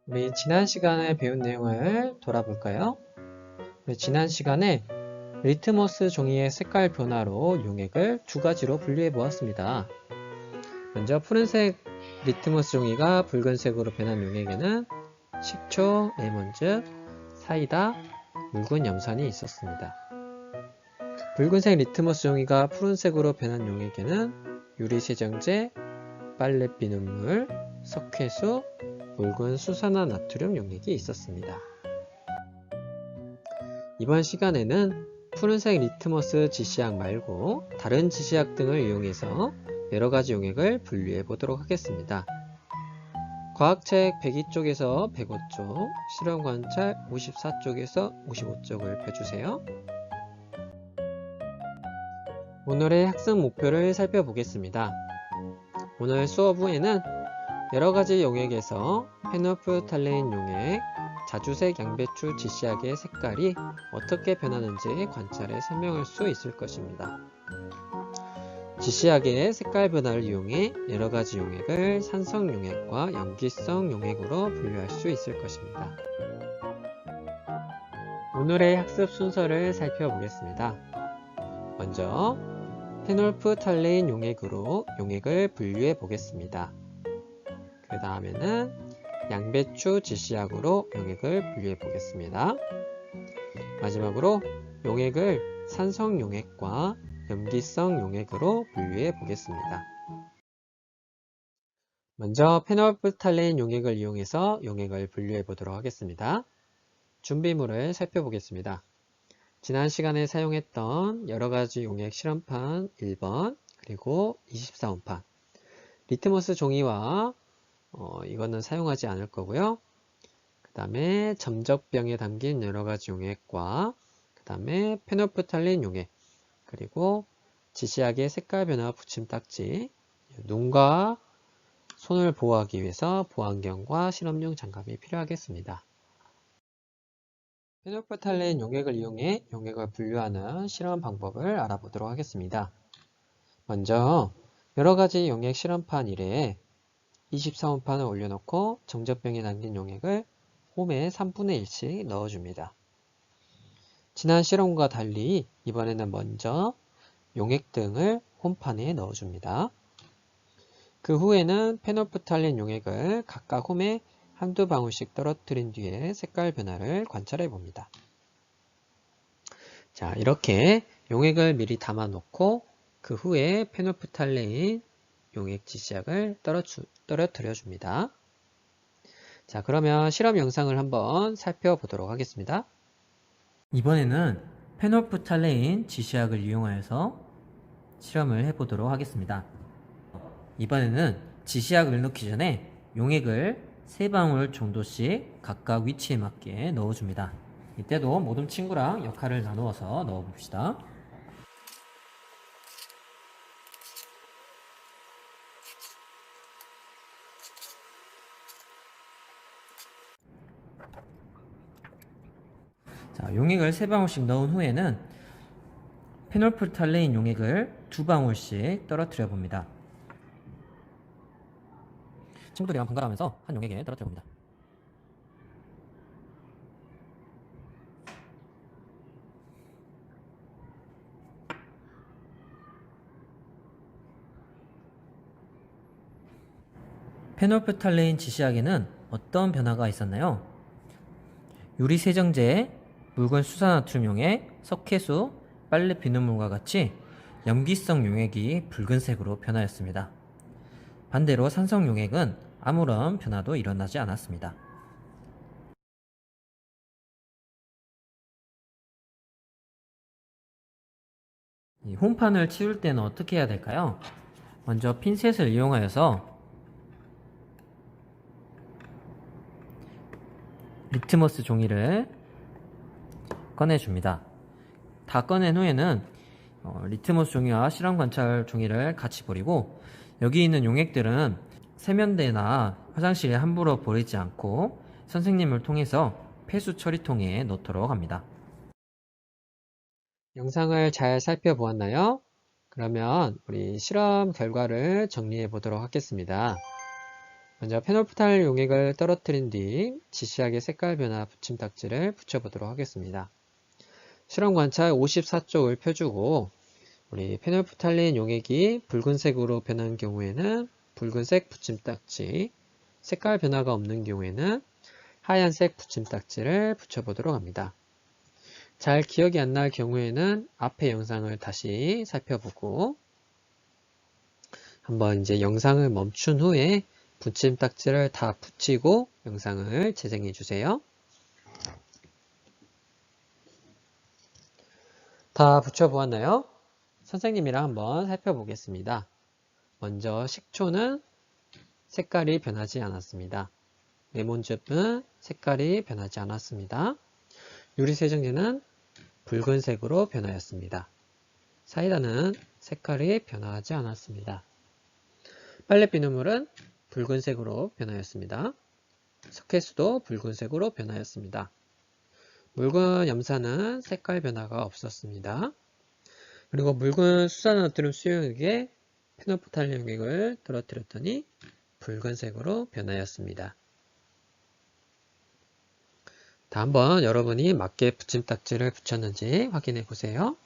우리 지난 시간에 배운 내용을 돌아볼까요? 우리 지난 시간에 리트머스 종이의 색깔 변화로 용액을 두 가지로 분류해 보았습니다. 먼저 푸른색 리트머스 종이가 붉은색으로 변한 용액에는 식초, 레몬즙, 사이다, 묽은 염산이 있었습니다. 붉은색 리트머스 종이가 푸른색으로 변한 용액에는 유리세정제, 빨래 비눗물, 석회수, 묽은 수산화나트륨 용액이 있었습니다. 이번 시간에는 푸른색 리트머스 지시약 말고 다른 지시약 등을 이용해서 여러가지 용액을 분류해 보도록 하겠습니다. 과학책 102쪽에서 105쪽, 실험관찰 54쪽에서 55쪽을 펴주세요. 오늘의 학습 목표를 살펴보겠습니다. 오늘 수업 후에는 여러가지 용액에서 페놀프탈레인 용액, 자주색 양배추 지시약의 색깔이 어떻게 변하는지 관찰해 설명할 수 있을 것입니다. 지시약의 색깔 변화를 이용해 여러가지 용액을 산성 용액과 염기성 용액으로 분류할 수 있을 것입니다. 오늘의 학습 순서를 살펴보겠습니다. 먼저 페놀프탈레인 용액으로 용액을 분류해 보겠습니다. 그 다음에는 양배추 지시약으로 용액을 분류해 보겠습니다. 마지막으로 용액을 산성 용액과 염기성 용액으로 분류해 보겠습니다. 먼저 페놀프탈레인 용액을 이용해서 용액을 분류해 보도록 하겠습니다. 준비물을 살펴보겠습니다. 지난 시간에 사용했던 여러가지 용액 실험판 1번 그리고 24원판 리트머스 종이와 이거는 사용하지 않을 거고요. 그 다음에 점적병에 담긴 여러가지 용액과 그 다음에 페놀프탈레인 용액 그리고 지시약의 색깔 변화 붙임딱지, 눈과 손을 보호하기 위해서 보안경과 실험용 장갑이 필요하겠습니다. 페놀프탈레인 용액을 이용해 용액을 분류하는 실험 방법을 알아보도록 하겠습니다. 먼저 여러가지 용액 실험판 1에 24원판을 올려놓고 점적병에 담긴 용액을 홈에 3분의 1씩 넣어줍니다. 지난 실험과 달리 이번에는 먼저 용액 등을 홈판에 넣어줍니다. 그 후에는 페놀프탈레인 용액을 각각 홈에 한두 방울씩 떨어뜨린 뒤에 색깔 변화를 관찰해 봅니다. 자, 이렇게 용액을 미리 담아 놓고 그 후에 페놀프탈레인 용액 지시약을 떨어뜨려 줍니다. 자, 그러면 실험 영상을 한번 살펴보도록 하겠습니다. 이번에는 페놀프탈레인 지시약을 이용하여서 실험을 해보도록 하겠습니다. 이번에는 지시약을 넣기 전에 용액을 3방울 정도씩 각각 위치에 맞게 넣어줍니다. 이때도 모든 친구랑 역할을 나누어서 넣어봅시다. 자, 용액을 3방울씩 넣은 후에는 페놀프탈레인 용액을 2방울씩 떨어뜨려 봅니다. 친구들이랑 번갈아가면서 한 용액에 떨어뜨려 봅니다. 페놀프탈레인 지시약에는 어떤 변화가 있었나요? 유리세정제, 묽은 수산화트륨 용액, 석회수, 빨래 비눗물과 같이 염기성 용액이 붉은색으로 변하였습니다. 반대로 산성 용액은 아무런 변화도 일어나지 않았습니다. 이 홈판을 치울 때는 어떻게 해야 될까요? 먼저 핀셋을 이용하여서 리트머스 종이를 꺼내줍니다. 다 꺼낸 후에는 리트머스 종이와 실험 관찰 종이를 같이 버리고 여기 있는 용액들은 세면대나 화장실에 함부로 버리지 않고 선생님을 통해서 폐수 처리통에 넣도록 합니다. 영상을 잘 살펴보았나요? 그러면 우리 실험 결과를 정리해 보도록 하겠습니다. 먼저 페놀프탈 용액을 떨어뜨린 뒤 지시하게 색깔 변화 붙임딱지를 붙여보도록 하겠습니다. 실험 관찰 54쪽을 펴주고 우리 페놀프탈린 용액이 붉은색으로 변한 경우에는 붉은색 붙임딱지, 색깔 변화가 없는 경우에는 하얀색 붙임딱지를 붙여보도록 합니다. 잘 기억이 안 날 경우에는 앞의 영상을 다시 살펴보고 한번 이제 영상을 멈춘 후에 붙임딱지를 다 붙이고 영상을 재생해 주세요. 다 붙여보았나요? 선생님이랑 한번 살펴보겠습니다. 먼저 식초는 색깔이 변하지 않았습니다. 레몬즙은 색깔이 변하지 않았습니다. 유리세정제는 붉은색으로 변하였습니다. 사이다는 색깔이 변하지 않았습니다. 빨래 비눗물은 붉은색으로 변하였습니다. 석회수도 붉은색으로 변하였습니다. 묽은 염산은 색깔 변화가 없었습니다. 그리고 묽은 수산나트륨 수용액에 페놀프탈린 용액을 떨어뜨렸더니 붉은색으로 변하였습니다. 다 한번 여러분이 맞게 붙임딱지를 붙였는지 확인해 보세요.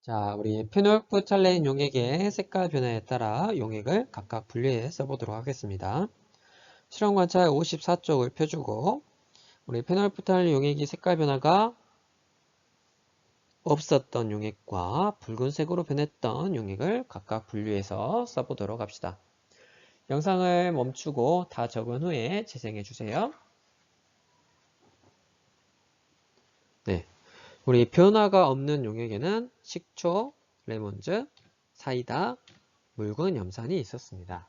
자, 우리 페놀프탈린 용액의 색깔 변화에 따라 용액을 각각 분리해 써보도록 하겠습니다. 실험 관찰 54쪽을 펴주고 우리 페놀프탈린 용액이 색깔 변화가 없었던 용액과 붉은색으로 변했던 용액을 각각 분류해서 써보도록 합시다. 영상을 멈추고 다 적은 후에 재생해 주세요. 네, 우리 변화가 없는 용액에는 식초, 레몬즙, 사이다, 묽은 염산이 있었습니다.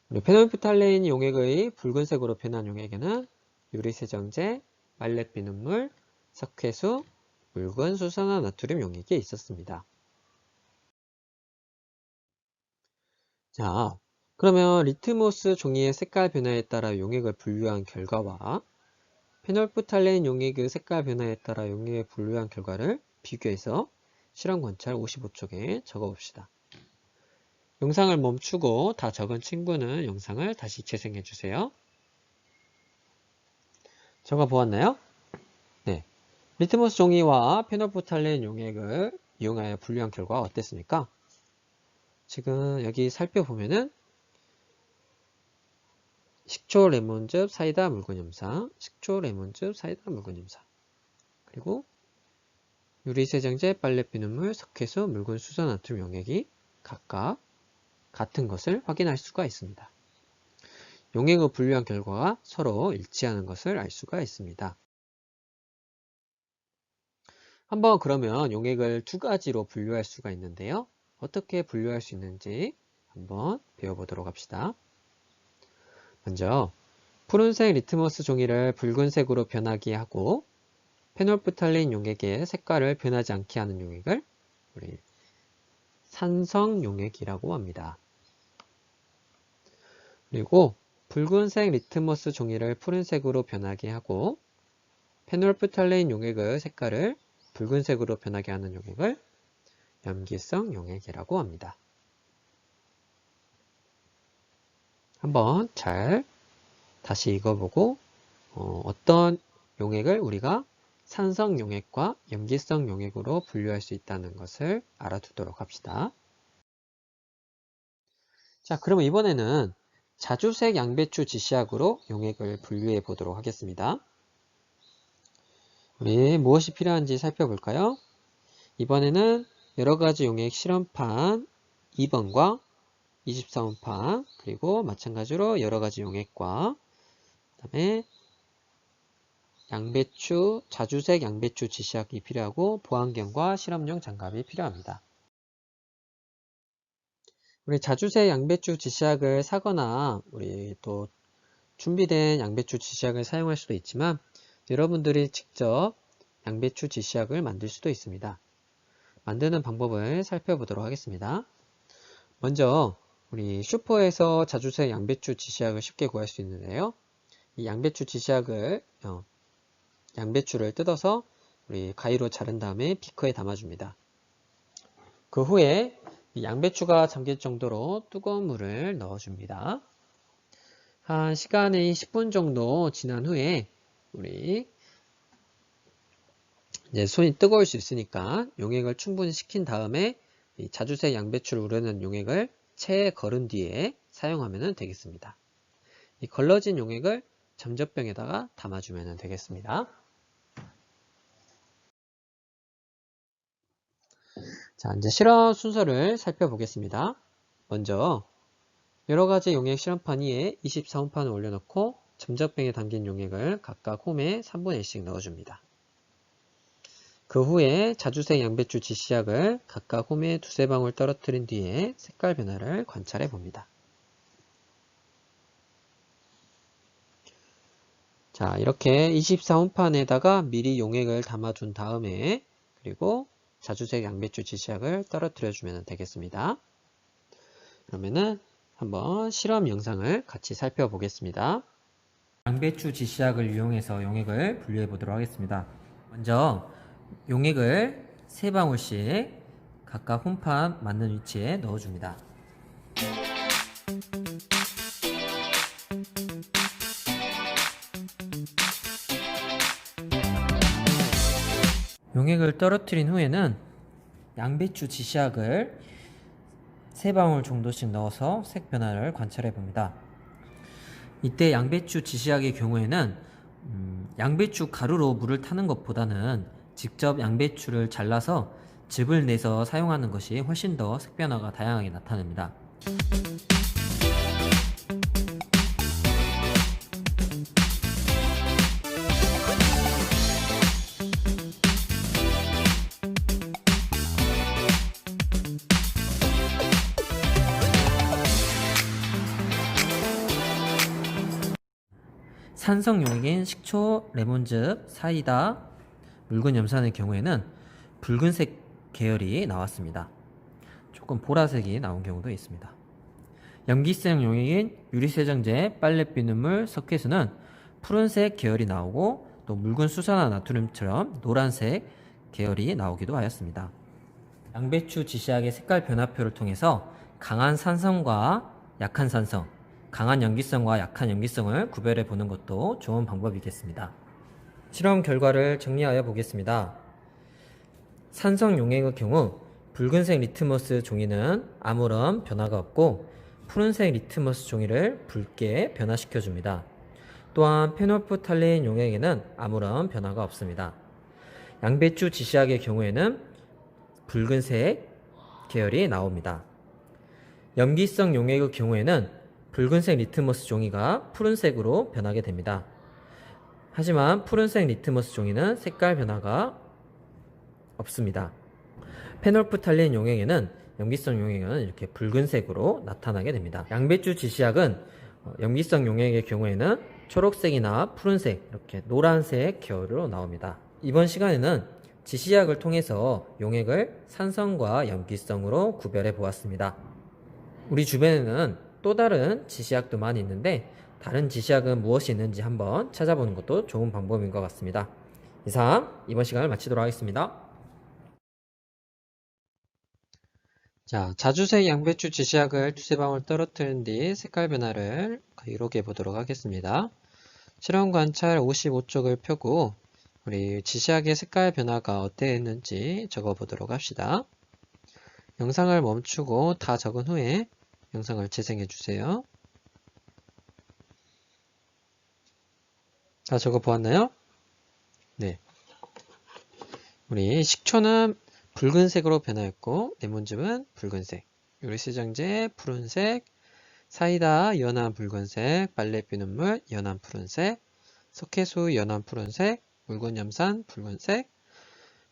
우리 페놀프탈린 용액의 붉은색으로 변한 용액에는 유리세정제, 말렛 비눗물, 석회수, 묽은 수산화나트륨 용액이 있었습니다. 자, 그러면 리트머스 종이의 색깔 변화에 따라 용액을 분류한 결과와 페놀프탈린 용액의 색깔 변화에 따라 용액을 분류한 결과를 비교해서 실험 관찰 55쪽에 적어봅시다. 영상을 멈추고 다 적은 친구는 영상을 다시 재생해 주세요. 적어보았나요? 네. 리트머스 종이와 페놀프탈린 용액을 이용하여 분류한 결과 어땠습니까? 지금 여기 살펴보면은 식초, 레몬즙, 사이다, 묽은 염산, 식초, 레몬즙, 사이다, 묽은 염산, 그리고 유리세정제, 빨래 비눗물, 석회수, 묽은 수산나트륨 용액이 각각 같은 것을 확인할 수가 있습니다. 용액을 분류한 결과가 서로 일치하는 것을 알 수가 있습니다. 한번 그러면 용액을 두 가지로 분류할 수가 있는데요. 어떻게 분류할 수 있는지 한번 배워보도록 합시다. 먼저 푸른색 리트머스 종이를 붉은색으로 변하게 하고 페놀프탈린 용액의 색깔을 변하지 않게 하는 용액을 우리 산성 용액이라고 합니다. 그리고 붉은색 리트머스 종이를 푸른색으로 변하게 하고 페놀프탈린 용액의 색깔을 붉은색으로 변하게 하는 용액을 염기성 용액이라고 합니다. 한번 잘 다시 읽어보고 어떤 용액을 우리가 산성 용액과 염기성 용액으로 분류할 수 있다는 것을 알아두도록 합시다. 자, 그럼 이번에는 자주색 양배추 지시약으로 용액을 분류해 보도록 하겠습니다. 우리 무엇이 필요한지 살펴볼까요? 이번에는 여러가지 용액 실험판 2번과 24원판 그리고 마찬가지로 여러가지 용액과 그 다음에 양배추, 자주색 양배추 지시약이 필요하고 보안경과 실험용 장갑이 필요합니다. 우리 자주색 양배추 지시약을 사거나 우리 또 준비된 양배추 지시약을 사용할 수도 있지만 여러분들이 직접 양배추 지시약을 만들 수도 있습니다. 만드는 방법을 살펴보도록 하겠습니다. 먼저 우리 슈퍼에서 자주색 양배추 지시약을 쉽게 구할 수 있는데요. 이 양배추 지시약을 양배추를 뜯어서 우리 가위로 자른 다음에 비커에 담아줍니다. 그 후에 양배추가 잠길 정도로 뜨거운 물을 넣어줍니다. 한 시간이 10분 정도 지난 후에 우리 이제 손이 뜨거울 수 있으니까 용액을 충분히 식힌 다음에 이 자주색 양배추를 우려낸 용액을 체에 걸은 뒤에 사용하면 되겠습니다. 이 걸러진 용액을 점적병에다가 담아주면 되겠습니다. 자, 이제 실험 순서를 살펴보겠습니다. 먼저 여러가지 용액 실험판 위에 24홈판을 올려놓고 점적병에 담긴 용액을 각각 홈에 3분의 1씩 넣어줍니다. 그 후에 자주색 양배추 지시약을 각각 홈에 두세 방울 떨어뜨린 뒤에 색깔 변화를 관찰해 봅니다. 자, 이렇게 24홈판에다가 미리 용액을 담아둔 다음에 그리고 자주색 양배추 지시약을 떨어뜨려 주면 되겠습니다. 그러면은 한번 실험 영상을 같이 살펴보겠습니다. 양배추 지시약을 이용해서 용액을 분류해 보도록 하겠습니다. 먼저 용액을 3방울씩 각각 홈판 맞는 위치에 넣어줍니다. 용액을 떨어뜨린 후에는 양배추 지시약을 3방울 정도씩 넣어서 색 변화를 관찰해 봅니다. 이때 양배추 지시약의 경우에는 양배추 가루로 물을 타는 것보다는 직접 양배추를 잘라서 즙을 내서 사용하는 것이 훨씬 더 색 변화가 다양하게 나타납니다. 산성 용액인 식초, 레몬즙, 사이다, 묽은 염산의 경우에는 붉은색 계열이 나왔습니다. 조금 보라색이 나온 경우도 있습니다. 염기성 용액인 유리세정제, 빨래 비눗물, 석회수는 푸른색 계열이 나오고 또 묽은 수산화 나트륨처럼 노란색 계열이 나오기도 하였습니다. 양배추 지시약의 색깔 변화표를 통해서 강한 산성과 약한 산성, 강한 염기성과 약한 염기성을 구별해 보는 것도 좋은 방법이겠습니다. 실험 결과를 정리하여 보겠습니다. 산성 용액의 경우 붉은색 리트머스 종이는 아무런 변화가 없고 푸른색 리트머스 종이를 붉게 변화시켜 줍니다. 또한 페놀프탈린 용액에는 아무런 변화가 없습니다. 양배추 지시약의 경우에는 붉은색 계열이 나옵니다. 염기성 용액의 경우에는 붉은색 리트머스 종이가 푸른색으로 변하게 됩니다. 하지만 푸른색 리트머스 종이는 색깔 변화가 없습니다. 페놀프탈린 용액에는 염기성 용액은 이렇게 붉은색으로 나타나게 됩니다. 양배추 지시약은 염기성 용액의 경우에는 초록색이나 푸른색, 이렇게 노란색 계열로 나옵니다. 이번 시간에는 지시약을 통해서 용액을 산성과 염기성으로 구별해 보았습니다. 우리 주변에는 또 다른 지시약도 많이 있는데 다른 지시약은 무엇이 있는지 한번 찾아보는 것도 좋은 방법인 것 같습니다. 이상 이번 시간을 마치도록 하겠습니다. 자, 자주색 양배추 지시약을 두세 방울 떨어뜨린 뒤 색깔 변화를 기록해 보도록 하겠습니다. 실험 관찰 55쪽을 펴고 우리 지시약의 색깔 변화가 어땠는지 적어 보도록 합시다. 영상을 멈추고 다 적은 후에 영상을 재생해 주세요. 다 적어 보았나요? 네. 우리 식초는 붉은색으로 변화했고 레몬즙은 붉은색, 유리세정제 푸른색, 사이다 연한 붉은색, 빨래 비눗물 연한 푸른색, 석회수 연한 푸른색, 묽은 염산 붉은색,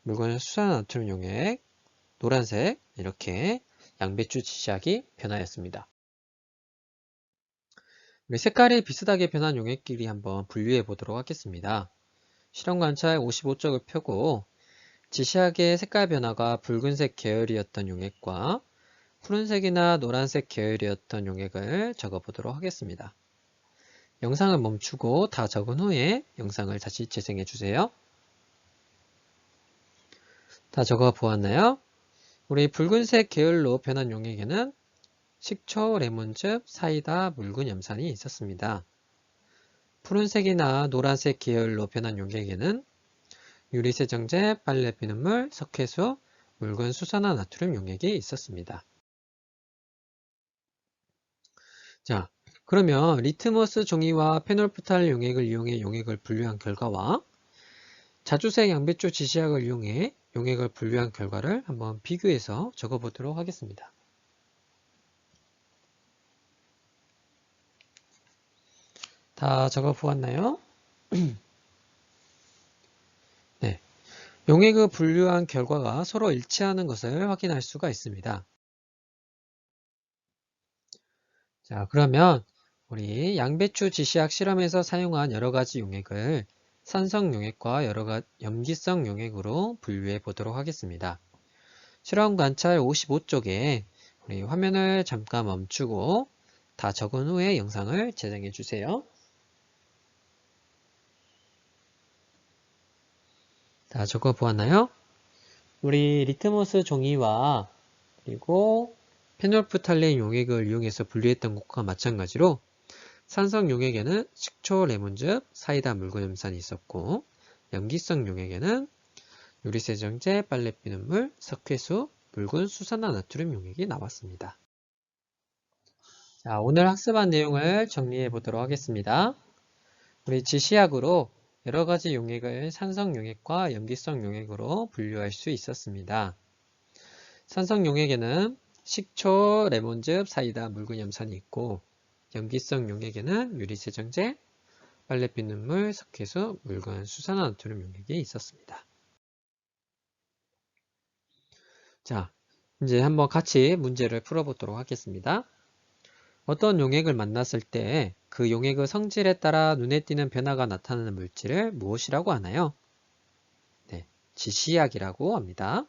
묽은 수산나트륨 용액 노란색, 이렇게 양배추 지시약이 변하였습니다. 우리 색깔이 비슷하게 변한 용액끼리 한번 분류해 보도록 하겠습니다. 실험 관찰 55쪽을 펴고 지시약의 색깔 변화가 붉은색 계열이었던 용액과 푸른색이나 노란색 계열이었던 용액을 적어 보도록 하겠습니다. 영상을 멈추고 다 적은 후에 영상을 다시 재생해 주세요. 다 적어 보았나요? 우리 붉은색 계열로 변한 용액에는 식초, 레몬즙, 사이다, 묽은 염산이 있었습니다. 푸른색이나 노란색 계열로 변한 용액에는 유리세정제, 빨래 비눗물, 석회수, 묽은 수산화 나트륨 용액이 있었습니다. 자, 그러면 리트머스 종이와 페놀프탈 용액을 이용해 용액을 분류한 결과와 자주색 양배추 지시약을 이용해 용액을 분류한 결과를 한번 비교해서 적어보도록 하겠습니다. 다 적어보았나요? 네, 용액을 분류한 결과가 서로 일치하는 것을 확인할 수가 있습니다. 자, 그러면 우리 양배추 지시약 실험에서 사용한 여러 가지 용액을 산성 용액과 염기성 용액으로 분류해 보도록 하겠습니다. 실험 관찰 55쪽에 우리 화면을 잠깐 멈추고 다 적은 후에 영상을 재생해 주세요. 다 적어 보았나요? 우리 리트머스 종이와 그리고 페놀프탈렌 용액을 이용해서 분류했던 것과 마찬가지로 산성 용액에는 식초, 레몬즙, 사이다, 묽은 염산이 있었고 염기성 용액에는 유리세정제, 빨래 비눗물, 석회수, 묽은 수산화 나트륨 용액이 나왔습니다. 자, 오늘 학습한 내용을 정리해 보도록 하겠습니다. 우리 지시약으로 여러 가지 용액을 산성 용액과 염기성 용액으로 분류할 수 있었습니다. 산성 용액에는 식초, 레몬즙, 사이다, 묽은 염산이 있고 염기성 용액에는 유리세정제, 빨래 비눗물, 석회수, 묽은 수산화 나트륨 용액이 있었습니다. 자, 이제 한번 같이 문제를 풀어보도록 하겠습니다. 어떤 용액을 만났을 때 그 용액의 성질에 따라 눈에 띄는 변화가 나타나는 물질을 무엇이라고 하나요? 네, 지시약이라고 합니다.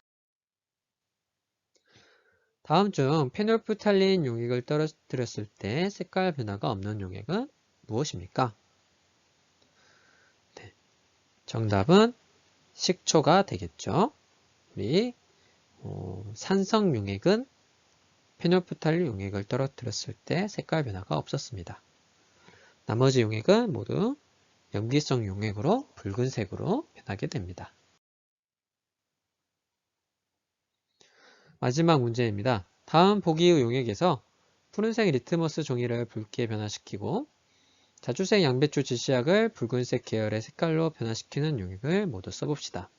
다음 중 페놀프탈린 용액을 떨어뜨렸을 때 색깔 변화가 없는 용액은 무엇입니까? 네, 정답은 식초가 되겠죠. 우리 산성 용액은 페놀프탈린 용액을 떨어뜨렸을 때 색깔 변화가 없었습니다. 나머지 용액은 모두 염기성 용액으로 붉은색으로 변하게 됩니다. 마지막 문제입니다. 다음 보기의 용액에서 푸른색 리트머스 종이를 붉게 변화시키고 자주색 양배추 지시약을 붉은색 계열의 색깔로 변화시키는 용액을 모두 써봅시다.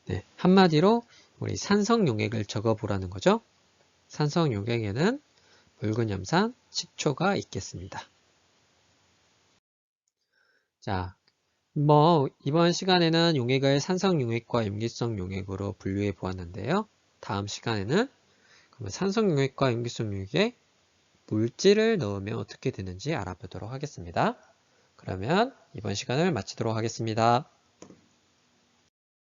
네, 한마디로 우리 산성 용액을 적어보라는 거죠. 산성 용액에는 묽은 염산, 식초가 있겠습니다. 자, 이번 시간에는 용액을 산성 용액과 염기성 용액으로 분류해 보았는데요. 다음 시간에는 그러면 산성 용액과 염기성 용액에 물질을 넣으면 어떻게 되는지 알아보도록 하겠습니다. 그러면 이번 시간을 마치도록 하겠습니다.